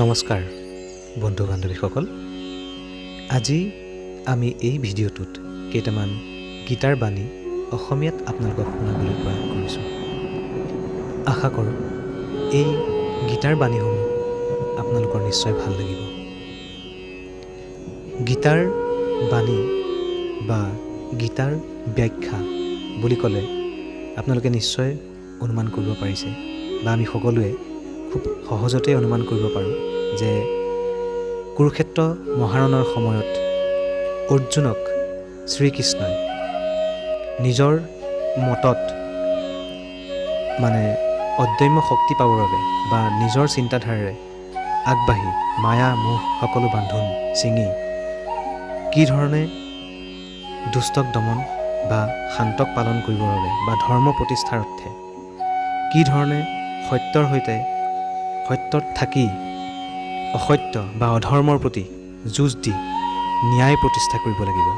নমস্কাৰ বন্ধু বান্ধৱীসকল। আজি আমি এই ভিডিঅ'টোত কেইটামান গীতাৰ বাণী অসমীয়াত আপোনালোকক শুনাবলৈ প্ৰয়াস কৰিছোঁ। আশা কৰোঁ এই গীতাৰ বাণীসমূহ আপোনালোকৰ নিশ্চয় ভাল লাগিব। গীতাৰ বাণী বা গীতাৰ ব্যাখ্যা বুলি ক'লে আপোনালোকে নিশ্চয় অনুমান কৰিব পাৰিছে বা আমি সকলোৱে খুব সহজতে অনুমান কৰিব পাৰোঁ যে কুৰুক্ষেত্ৰ মহাৰণৰ সময়ত অৰ্জুনক শ্ৰীকৃষ্ণই নিজৰ মতত অদম্য শক্তি পাবৰ বাবে বা নিজৰ চিন্তাধাৰাৰে আগবাঢ়ি মায়া মোহ সকলো বান্ধোন ছিঙি কি ধৰণে দুষ্টক দমন বা শান্তক পালন কৰিবৰ বাবে বা ধৰ্ম প্ৰতিষ্ঠাৰ অৰ্থে কি ধৰণে সত্যৰ সৈতে সত্যত থাকি অসত্য বা অধৰ্মৰ প্ৰতি যুঁজ দি ন্যায় প্ৰতিষ্ঠা কৰিব লাগিব,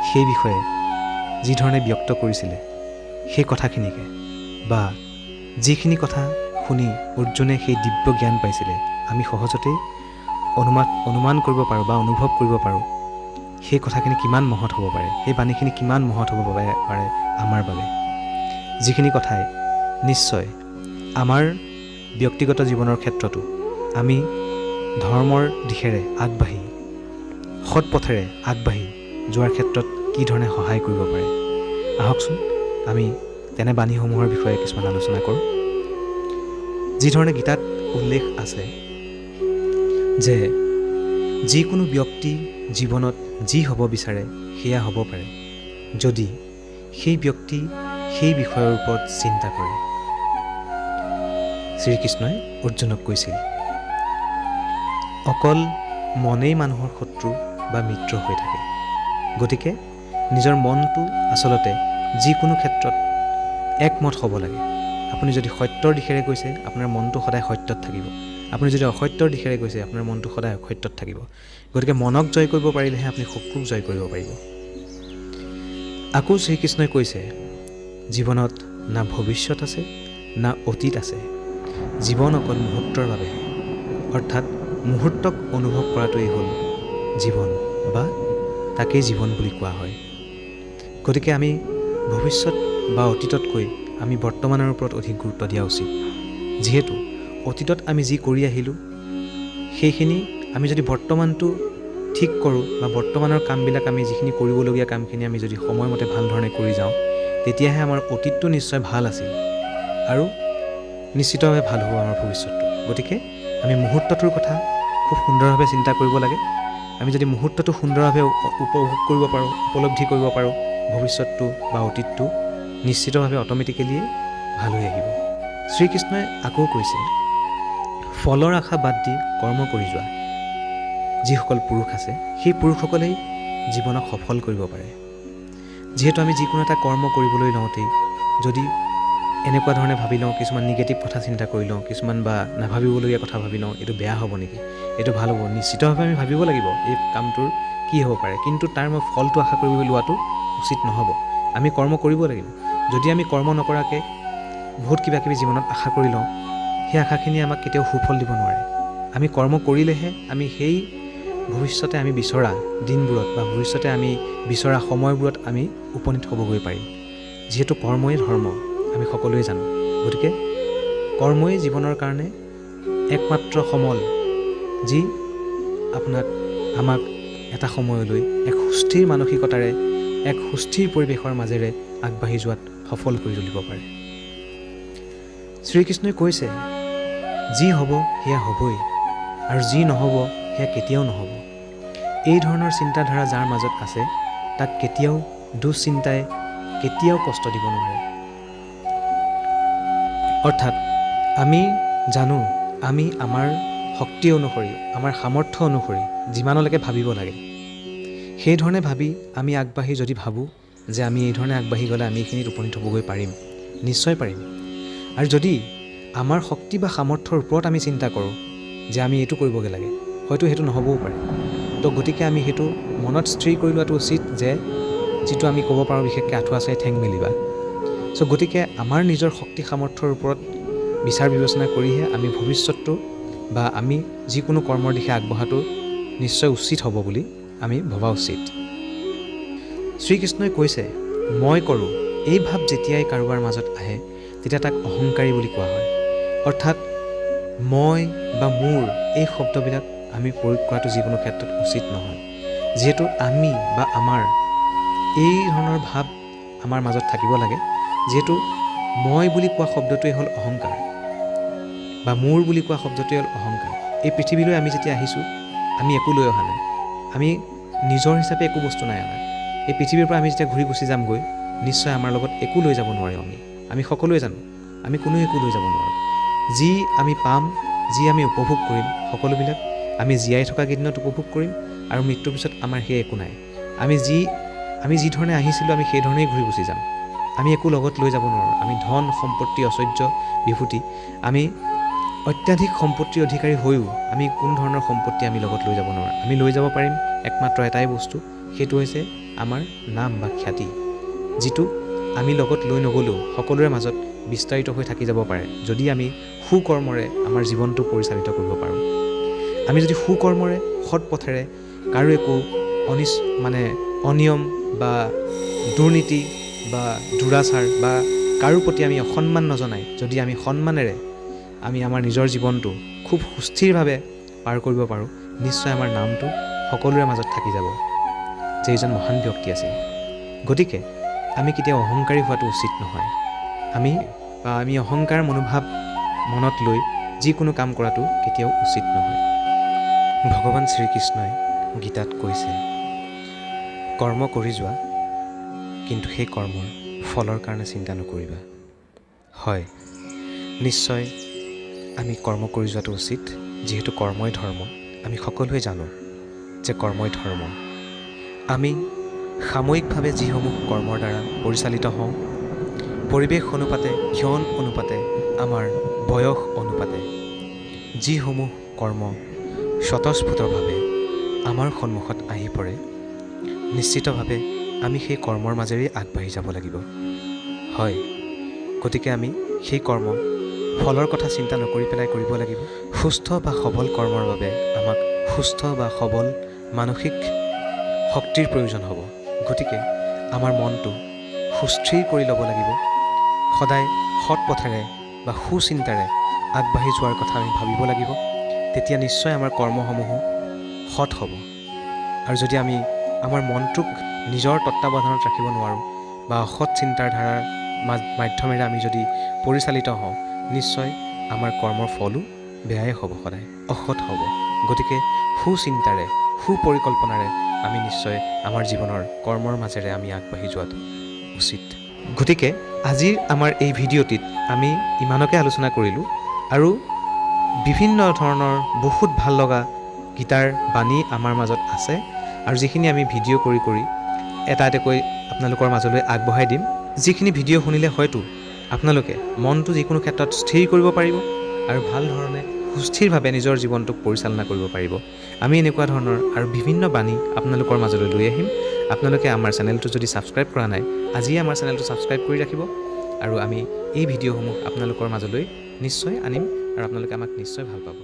সেই বিষয়ে যি ধৰণে ব্যক্ত কৰিছিলে সেই কথাখিনিকে বা যিখিনি কথা শুনি অৰ্জুনে সেই দিব্য জ্ঞান পাইছিলে আমি সহজতেই অনুমান কৰিব পাৰোঁ বা অনুভৱ কৰিব পাৰোঁ সেই কথাখিনি কিমান মহৎ হ'ব পাৰে, সেই বাণীখিনি কিমান মহৎ হ'ব পাৰে আমাৰ বাবে, যিখিনি কথাই নিশ্চয় আমাৰ ব্যক্তিগত জীৱনৰ ক্ষেত্ৰতো আমি ধৰ্মৰ দিশেৰে আগবাঢ়ি সৎ পথেৰে আগবাঢ়ি যোৱাৰ ক্ষেত্ৰত কি ধৰণে সহায় কৰিব পাৰে। আহকচোন আমি তেনে বাণীসমূহৰ বিষয়ে কিছুমান আলোচনা কৰোঁ। যি ধৰণে গীতাত উল্লেখ আছে যে যিকোনো ব্যক্তি জীৱনত যি হ'ব বিচাৰে সেয়া হ'ব পাৰে যদি সেই ব্যক্তি সেই বিষয়ৰ ওপৰত চিন্তা কৰে। শ্ৰীকৃষ্ণই অৰ্জুনক কৈছিল, অকল মনেই মানুহৰ শত্ৰু বা মিত্ৰ হৈ থাকে। গতিকে নিজৰ মনটো আচলতে যিকোনো ক্ষেত্ৰত একমত হ'ব লাগে। আপুনি যদি সত্যৰ দিশেৰে গৈছে আপোনাৰ মনটো সদায় সত্যত থাকিব, আপুনি যদি অসত্যৰ দিশেৰে গৈছে আপোনাৰ মনটো সদায় অসত্যত থাকিব। গতিকে মনক জয় কৰিব পাৰিলেহে আপুনি শত্ৰুক জয় কৰিব পাৰিব। আকৌ শ্ৰীকৃষ্ণই কৈছে, জীৱনত না ভৱিষ্যত আছে না অতীত আছে, জীৱন অকল মুহূৰ্তৰ বাবেহে। অৰ্থাৎ মুহূৰ্তক অনুভৱ কৰাটোৱেই হ'ল জীৱন বা তাকেই জীৱন বুলি কোৱা হয়। গতিকে আমি ভৱিষ্যত বা অতীততকৈ আমি বৰ্তমানৰ ওপৰত অধিক গুৰুত্ব দিয়া উচিত। যিহেতু অতীতত আমি যি কৰি আহিলোঁ সেইখিনি আমি যদি বৰ্তমানটো ঠিক কৰোঁ বা বৰ্তমানৰ কামবিলাক আমি যিখিনি কৰিবলগীয়া কামখিনি আমি যদি সময়মতে ভাল ধৰণে কৰি যাওঁ তেতিয়াহে আমাৰ অতীতটো নিশ্চয় ভাল আছিল আৰু নিশ্চিতভাৱে ভাল হ'ব আমাৰ ভৱিষ্যতটো। গতিকে আমি মুহূৰ্তটোৰ কথা খুব সুন্দৰভাৱে চিন্তা কৰিব লাগে। আমি যদি মুহূৰ্তটো সুন্দৰভাৱে উপভোগ কৰিব পাৰোঁ, উপলব্ধি কৰিব পাৰোঁ, ভৱিষ্যতটো বা অতীতটো নিশ্চিতভাৱে অট'মেটিকেলিয়ে ভাল হৈ আহিব। শ্ৰীকৃষ্ণই আকৌ কৈছে, ফলৰ আশা বাদ দি কৰ্ম কৰি যোৱা যিসকল পুৰুষ আছে সেই পুৰুষসকলেই জীৱনক সফল কৰিব পাৰে। যিহেতু আমি যিকোনো এটা কৰ্ম কৰিবলৈ লওঁতেই যদি এনেকুৱা ধৰণে ভাবি লওঁ, কিছুমান নিগেটিভ কথা চিন্তা কৰি লওঁ, কিছুমান বা নাভাবিবলগীয়া কথা ভাবি লওঁ, এইটো বেয়া হ'ব নেকি, এইটো ভাল হ'ব, নিশ্চিতভাৱে আমি ভাবিব লাগিব এই কামটোৰ কি হ'ব পাৰে, কিন্তু তাৰ মই ফলটো আশা কৰিব লোৱাটো উচিত নহ'ব। আমি কৰ্ম কৰিব লাগিব। যদি আমি কৰ্ম নকৰাকৈ বহুত কিবাকিবি জীৱনত আশা কৰি লওঁ সেই আশাখিনিয়ে আমাক কেতিয়াও সুফল দিব নোৱাৰে। আমি কৰ্ম কৰিলেহে আমি সেই ভৱিষ্যতে আমি বিচৰা দিনবোৰত বা ভৱিষ্যতে আমি বিচৰা সময়বোৰত আমি উপনীত হ'বগৈ পাৰিম। যিহেতু কৰ্মই ধৰ্ম আমি সকলোৱে জানো। গতিকে কৰ্মই জীৱনৰ কাৰণে একমাত্ৰ সমল যি আমাক এটা সময়লৈ এক সুস্থিৰ মানসিকতাৰে এক সুস্থিৰ পৰিৱেশৰ মাজেৰে আগবাঢ়ি যোৱাত সফল কৰি তুলিব পাৰে। শ্ৰীকৃষ্ণই কৈছে, যি হ'ব সেয়া হ'বই আৰু যি নহ'ব সেয়া কেতিয়াও নহ'ব। এই ধৰণৰ চিন্তাধাৰা যাৰ মাজত আছে তাক কেতিয়াও দুশ্চিন্তাই কেতিয়াও কষ্ট দিব নোৱাৰে। অৰ্থাৎ আমি জানো আমি আমাৰ শক্তি অনুসৰি আমাৰ সামৰ্থ্য অনুসৰি যিমানলৈকে ভাবিব লাগে সেই ধৰণে ভাবি আমি আগবাঢ়ি যদি ভাবোঁ যে আমি এই ধৰণে আগবাঢ়ি গ'লে আমি এইখিনিত উপনীত হ'বগৈ পাৰিম, নিশ্চয় পাৰিম। আৰু যদি আমাৰ শক্তি বা সামৰ্থ্যৰ ওপৰত আমি চিন্তা কৰোঁ যে আমি এইটো কৰিবগৈ লাগে, হয়তো সেইটো নহ'বও পাৰে। তো গতিকে আমি সেইটো মনত স্থিৰ কৰি লোৱাটো উচিত যে যিটো আমি ক'ব পাৰোঁ বিশেষকৈ আঁঠুৱা চাই ঠেং মেলিবা। গতিকে আমাৰ নিজৰ শক্তি সামৰ্থ্যৰ ওপৰত বিচাৰ বিবেচনা কৰিহে আমি ভৱিষ্যতটো বা আমি যিকোনো কৰ্মৰ দিশে আগবঢ়াটো নিশ্চয় উচিত হ'ব বুলি আমি ভবা উচিত। শ্ৰীকৃষ্ণই কৈছে মই কৰোঁ এই ভাৱ যেতিয়াই কাৰোবাৰ মাজত আহে তেতিয়া তাক অহংকাৰী বুলি কোৱা হয়। অৰ্থাৎ মই বা মোৰ এই শব্দবিলাক আমি প্ৰয়োগ কৰাটো যিকোনো ক্ষেত্ৰত উচিত নহয়। যিহেতু আমি বা আমাৰ এই ধৰণৰ ভাৱ আমাৰ মাজত থাকিব লাগে। যিহেতু মই বুলি কোৱা শব্দটোৱে হ'ল অহংকাৰ বা মোৰ বুলি কোৱা শব্দটোৱে হ'ল অহংকাৰ। এই পৃথিৱীলৈ আমি যেতিয়া আহিছোঁ আমি একো লৈ অহা নাই, আমি নিজৰ হিচাপে একো বস্তু নাই অনা। এই পৃথিৱীৰ পৰা আমি যেতিয়া ঘূৰি গুচি যামগৈ নিশ্চয় আমাৰ লগত একো লৈ যাব নোৱাৰিম। আমি সকলোৱে জানো আমি কোনো একো লৈ যাব নোৱাৰোঁ। যি আমি পাম, যি আমি উপভোগ কৰিম সকলোবিলাক আমি জীয়াই থকা কেইদিনত উপভোগ কৰিম আৰু মৃত্যুৰ পিছত আমাৰ সেই একো নাই। আমি যি ধৰণে আহিছিলোঁ আমি সেই ধৰণেই ঘূৰি গুচি যাম। আমি একো লগত লৈ যাব নোৱাৰোঁ। আমি ধন সম্পত্তি ঐশ্বৰ্য বিভূতি আমি অত্যাধিক সম্পত্তিৰ অধিকাৰী হৈও আমি কোনো ধৰণৰ সম্পত্তি আমি লগত লৈ যাব নোৱাৰোঁ। আমি লৈ যাব পাৰিম একমাত্ৰ এটাই বস্তু, সেইটো হৈছে আমাৰ নাম বা খ্যাতি, যিটো আমি লগত লৈ নগ'লেও সকলোৰে মাজত বিস্তাৰিত হৈ থাকি যাব পাৰে যদি আমি সুকৰ্মৰে আমাৰ জীৱনটো পৰিচালিত কৰিব পাৰোঁ। আমি যদি সুকৰ্মৰে সৎ পথেৰে কাৰো একো অনিয়ম বা দুৰ্নীতি বা দুৰাচাৰ বা কাৰো প্ৰতি আমি অসন্মান নজনাই যদি আমি সন্মানেৰে আমি আমাৰ নিজৰ জীৱনটো খুব সুস্থিৰভাৱে পাৰ কৰিব পাৰোঁ নিশ্চয় আমাৰ নামটো সকলোৰে মাজত থাকি যাব যে এজন মহান ব্যক্তি আছিল। গতিকে আমি কেতিয়াও অহংকাৰী হোৱাটো উচিত নহয়। আমি অহংকাৰ মনোভাৱ মনত লৈ যিকোনো কাম কৰাটো কেতিয়াও উচিত নহয়। ভগৱান শ্ৰীকৃষ্ণই গীতাত কৈছে কৰ্ম কৰি যোৱা কিন্তু সেই কৰ্মৰ ফলৰ কাৰণে চিন্তা নকৰিবা। হয়, নিশ্চয় আমি কৰ্ম কৰি যোৱাটো উচিত, যিহেতু কৰ্মই ধৰ্ম। আমি সকলোৱে জানো যে কৰ্মই ধৰ্ম। আমি সাময়িকভাৱে যিসমূহ কৰ্মৰ দ্বাৰা পৰিচালিত হওঁ পৰিৱেশ অনুপাতে, ক্ষণ অনুপাতে, আমাৰ বয়স অনুপাতে যিসমূহ কৰ্ম স্বতঃস্ফূৰ্তভাৱে আমাৰ সন্মুখত আহি পৰে নিশ্চিতভাৱে আমি সেই কৰ্মৰ মাজেৰেই আগবাঢ়ি যাব লাগিব। হয়, গতিকে আমি সেই কৰ্ম ফলৰ কথা চিন্তা নকৰি পেলাই কৰিব লাগিব। সুস্থ বা সবল কৰ্মৰ বাবে আমাক সুস্থ বা সবল মানসিক শক্তিৰ প্ৰয়োজন হ'ব। গতিকে আমাৰ মনটো সুস্থিৰ কৰি ল'ব লাগিব। সদায় সৎ পথেৰে বা সুচিন্তাৰে আগবাঢ়ি যোৱাৰ কথা আমি ভাবিব লাগিব। তেতিয়া নিশ্চয় আমাৰ কৰ্মসমূহো সৎ হ'ব। আৰু যদি আমি আমাৰ মনটোক নিজৰ তত্বাৱধানত ৰাখিব নোৱাৰোঁ বা অসৎ চিন্তাৰ ধাৰাৰ মাধ্যমেৰে আমি যদি পৰিচালিত হওঁ নিশ্চয় আমাৰ কৰ্মৰ ফলো বেয়াই হ'ব, সদায় অসৎ হ'ব। গতিকে সুচিন্তাৰে সুপৰিকল্পনাৰে আমি নিশ্চয় আমাৰ জীৱনৰ কৰ্মৰ মাজেৰে আমি আগবাঢ়ি যোৱাটো উচিত। গতিকে আজিৰ আমাৰ এই ভিডিঅ'টিত আমি ইমানকে আলোচনা কৰিলোঁ আৰু বিভিন্ন ধৰণৰ বহুত ভাল লগা গীতাৰ বাণী আমাৰ মাজত আছে আৰু যিখিনি আমি ভিডিঅ' কৰি এটা এটাকৈ আপোনালোকৰ মাজলৈ আগবঢ়াই দিম। যিখিনি ভিডিঅ' শুনিলে হয়তো আপোনালোকে মনটো যিকোনো ক্ষেত্ৰত স্থিৰ কৰিব পাৰিব আৰু ভাল ধৰণে সুস্থিৰভাৱে নিজৰ জীৱনটোক পৰিচালনা কৰিব পাৰিব। আমি এনেকুৱা ধৰণৰ আৰু বিভিন্ন বাণী আপোনালোকৰ মাজলৈ লৈ আহিম। আপোনালোকে আমাৰ চেনেলটো যদি ছাবস্ক্ৰাইব কৰা নাই আজিয়ে আমাৰ চেনেলটো ছাবস্ক্ৰাইব কৰি ৰাখিব আৰু আমি এই ভিডিঅ'সমূহ আপোনালোকৰ মাজলৈ নিশ্চয় আনিম আৰু আপোনালোকে আমাক নিশ্চয় ভাল পাব।